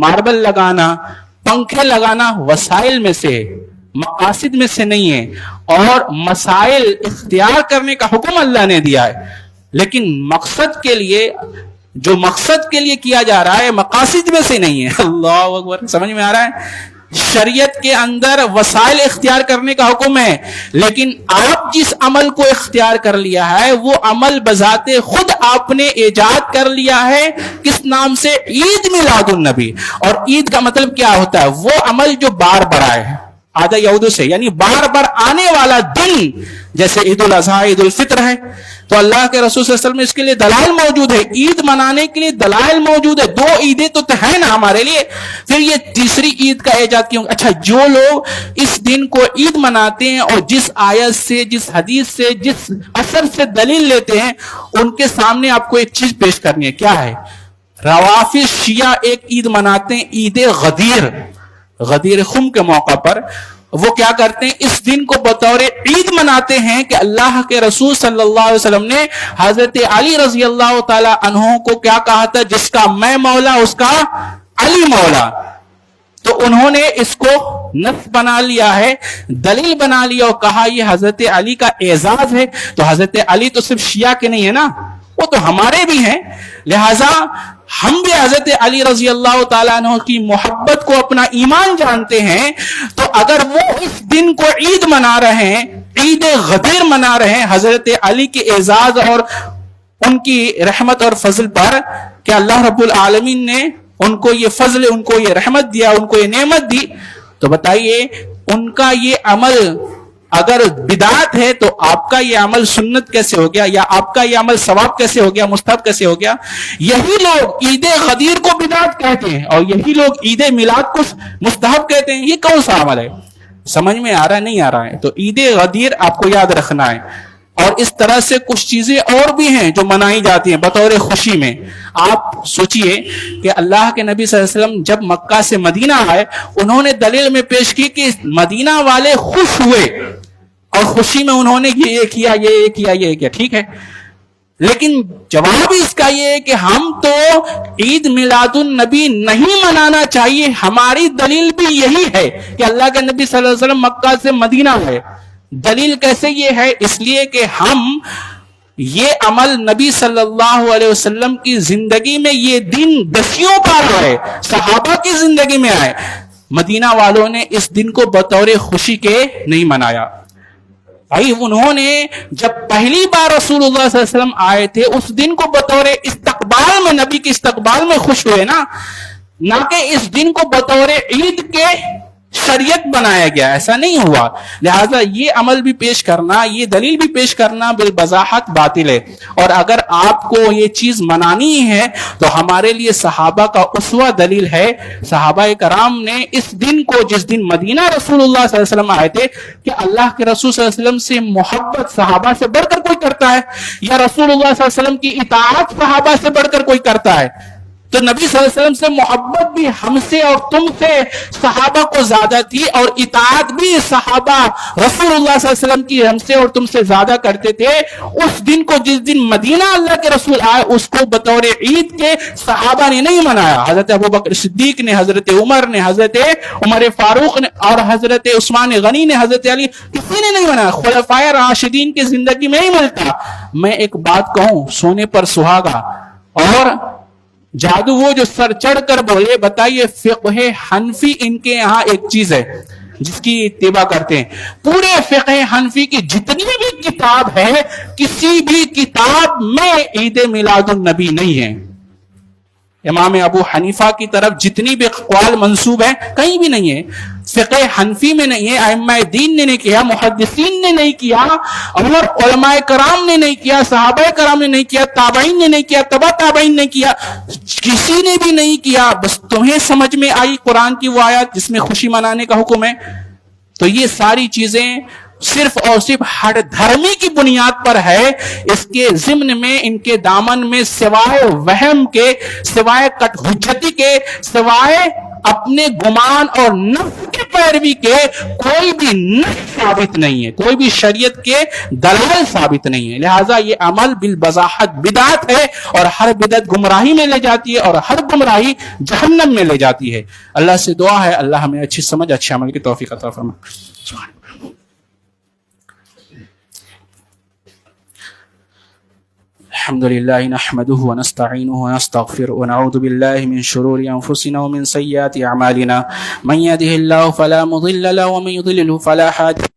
ماربل لگانا، پنکھے لگانا وسائل میں سے، مقاصد میں سے نہیں ہے. اور مسائل اختیار کرنے کا حکم اللہ نے دیا ہے، لیکن مقصد کے لیے، جو مقصد کے لیے کیا جا رہا ہے، مقاصد میں سے نہیں ہے. اللہ اکبر. سمجھ میں آ رہا ہے؟ شریعت کے اندر وسائل اختیار کرنے کا حکم ہے، لیکن آپ جس عمل کو اختیار کر لیا ہے وہ عمل بذات خود آپ نے ایجاد کر لیا ہے. کس نام سے؟ عید میلاد النبی. اور عید کا مطلب کیا ہوتا ہے؟ وہ عمل جو بار بار آئے ہیں، آدھا یہودو سے، یعنی بار بار آنے والا دن. جیسے عید الاضحیٰ، عید الفطر ہے، تو اللہ کے رسول صلی اللہ علیہ وسلم اس کے لیے دلائل موجود ہے. عید منانے کے لیے دلائل موجود ہے. 2 عیدیں تو ہیں نا ہمارے لیے، پھر یہ تیسری عید کا ایجاد کیوں؟ اچھا، جو لوگ اس دن کو عید مناتے ہیں اور جس آیت سے، جس حدیث سے، جس اثر سے دلیل لیتے ہیں، ان کے سامنے آپ کو ایک چیز پیش کرنی ہے. کیا ہے؟ روافض شیعہ ایک عید مناتے ہیں، عید غدیر خم کے موقع پر. وہ کیا کرتے ہیں؟ اس دن کو بطور عید مناتے ہیں کہ اللہ کے رسول صلی اللہ علیہ وسلم نے حضرت علی رضی اللہ تعالی عنہ کو کیا کہا تھا؟ جس کا میں مولا اس کا علی مولا. تو انہوں نے اس کو نص بنا لیا ہے، دلیل بنا لیا، اور کہا یہ حضرت علی کا اعزاز ہے. تو حضرت علی تو صرف شیعہ کے نہیں ہے نا، وہ تو ہمارے بھی ہیں. لہذا ہم بھی حضرت علی رضی اللہ تعالیٰ عنہ کی محبت کو اپنا ایمان جانتے ہیں. تو اگر وہ اس دن کو عید منا رہے ہیں، عید غدیر منا رہے ہیں حضرت علی کے اعزاز اور ان کی رحمت اور فضل پر، کہ اللہ رب العالمین نے ان کو یہ فضل، ان کو یہ رحمت دیا، ان کو یہ نعمت دی، تو بتائیے ان کا یہ عمل اگر بدعت ہے تو آپ کا یہ عمل سنت کیسے ہو گیا؟ یا آپ کا یہ عمل ثواب کیسے ہو گیا؟ مستحب کیسے ہو گیا؟ یہی لوگ عید غدیر کو بدعت کہتے ہیں اور یہی لوگ عید میلاد کو مستحب کہتے ہیں. یہ کون سا عمل ہے؟ سمجھ میں آ رہا ہے؟ نہیں آ رہا ہے؟ تو عید غدیر آپ کو یاد رکھنا ہے. اور اس طرح سے کچھ چیزیں اور بھی ہیں جو منائی جاتی ہیں بطور خوشی میں. آپ سوچئے کہ اللہ کے نبی صلی اللہ علیہ وسلم جب مکہ سے مدینہ آئے، انہوں نے دلیل میں پیش کی کہ مدینہ والے خوش ہوئے اور خوشی میں انہوں نے یہ کیا، یہ کیا، یہ کیا. ٹھیک ہے، لیکن جواب اس کا یہ ہے کہ ہم تو عید میلاد النبی نہیں منانا چاہیے. ہماری دلیل بھی یہی ہے کہ اللہ کے نبی صلی اللہ علیہ وسلم مکہ سے مدینہ ہے. دلیل کیسے یہ ہے؟ اس لیے کہ ہم یہ عمل نبی صلی اللہ علیہ وسلم کی زندگی میں یہ دن دسیوں بار آئے، صحابہ کی زندگی میں آئے. مدینہ والوں نے اس دن کو بطور خوشی کے نہیں منایا. بھائی انہوں نے جب پہلی بار رسول اللہ صلی اللہ علیہ وسلم آئے تھے اس دن کو بطور استقبال میں، نبی کے استقبال میں خوش ہوئے نا، نہ کہ اس دن کو بطور عید کے شریعت بنایا گیا، ایسا نہیں ہوا. لہذا یہ عمل بھی پیش کرنا، یہ دلیل بھی پیش کرنا بالبضاحت باطل ہے. اور اگر آپ کو یہ چیز منانی ہے تو ہمارے لیے صحابہ کا اسوہ دلیل ہے. صحابہ کرام نے اس دن کو، جس دن مدینہ رسول اللہ صلی اللہ علیہ وسلم آئے تھے، کہ اللہ کے رسول صلی اللہ علیہ وسلم سے محبت صحابہ سے بڑھ کر کوئی کرتا ہے، یا رسول اللہ صلی اللہ علیہ وسلم کی اطاعت صحابہ سے بڑھ کر کوئی کرتا ہے؟ تو نبی صلی اللہ علیہ وسلم سے محبت بھی ہم سے اور تم سے صحابہ کو زیادہ تھی، اور اطاعت بھی صحابہ رسول اللہ صلی اللہ علیہ وسلم کی ہم سے اور تم سے زیادہ کرتے تھے. اس دن کو، جس دن مدینہ اللہ کے رسول آئے، اس کو بطور عید کے صحابہ نے نہیں منایا. حضرت ابوبکر صدیق نے، حضرت عمر نے، حضرت عمر فاروق نے، اور حضرت عثمان غنی نے، حضرت علی، کسی نے نہیں منایا. خلفائے راشدین کی زندگی میں نہیں ملتا. میں ایک بات کہوں، سونے پر سہاگا اور جادو وہ جو سر چڑھ کر بولے. بتائیے، فقہ حنفی ان کے یہاں ایک چیز ہے جس کی اتباع کرتے ہیں. پورے فقہ حنفی کی جتنی بھی کتاب ہے، کسی بھی کتاب میں عید میلاد النبی نہیں ہے. امام ابو حنیفہ کی طرف جتنی بھی اقوال منسوب ہیں، کہیں بھی نہیں ہے. فقہ حنفی میں نہیں ہے، ائمہ دین نے نہیں کیا، محدثین نے نہیں کیا، اور علماء کرام نے نہیں کیا، صحابہ کرام نے نہیں کیا، تابعین نے نہیں کیا، تبع تابعین نے کیا، کسی نے بھی نہیں کیا. بس تمہیں سمجھ میں آئی قرآن کی وہ آیات جس میں خوشی منانے کا حکم ہے. تو یہ ساری چیزیں صرف اور صرف ہر دھرمی کی بنیاد پر ہے. اس کے ضمن میں، ان کے دامن میں، سوائے وہم کے، سوائے کٹ حجتی کے، سوائے اپنے گمان اور نفس کی پیروی کے کوئی بھی نص ثابت نہیں ہے، کوئی بھی شریعت کے دلائل ثابت نہیں ہے. لہٰذا یہ عمل بالبضاحت بدعت ہے، اور ہر بدعت گمراہی میں لے جاتی ہے، اور ہر گمراہی جہنم میں لے جاتی ہے. اللہ سے دعا ہے اللہ ہمیں اچھی سمجھ، اچھے عمل کی توفیق عطا فرمائے. الحمد لله نحمده ونستعينه ونستغفره ونعوذ بالله من شرور أنفسنا ومن سيئات أعمالنا. من يهده الله فلا مضل له ومن يضلله فلا هادي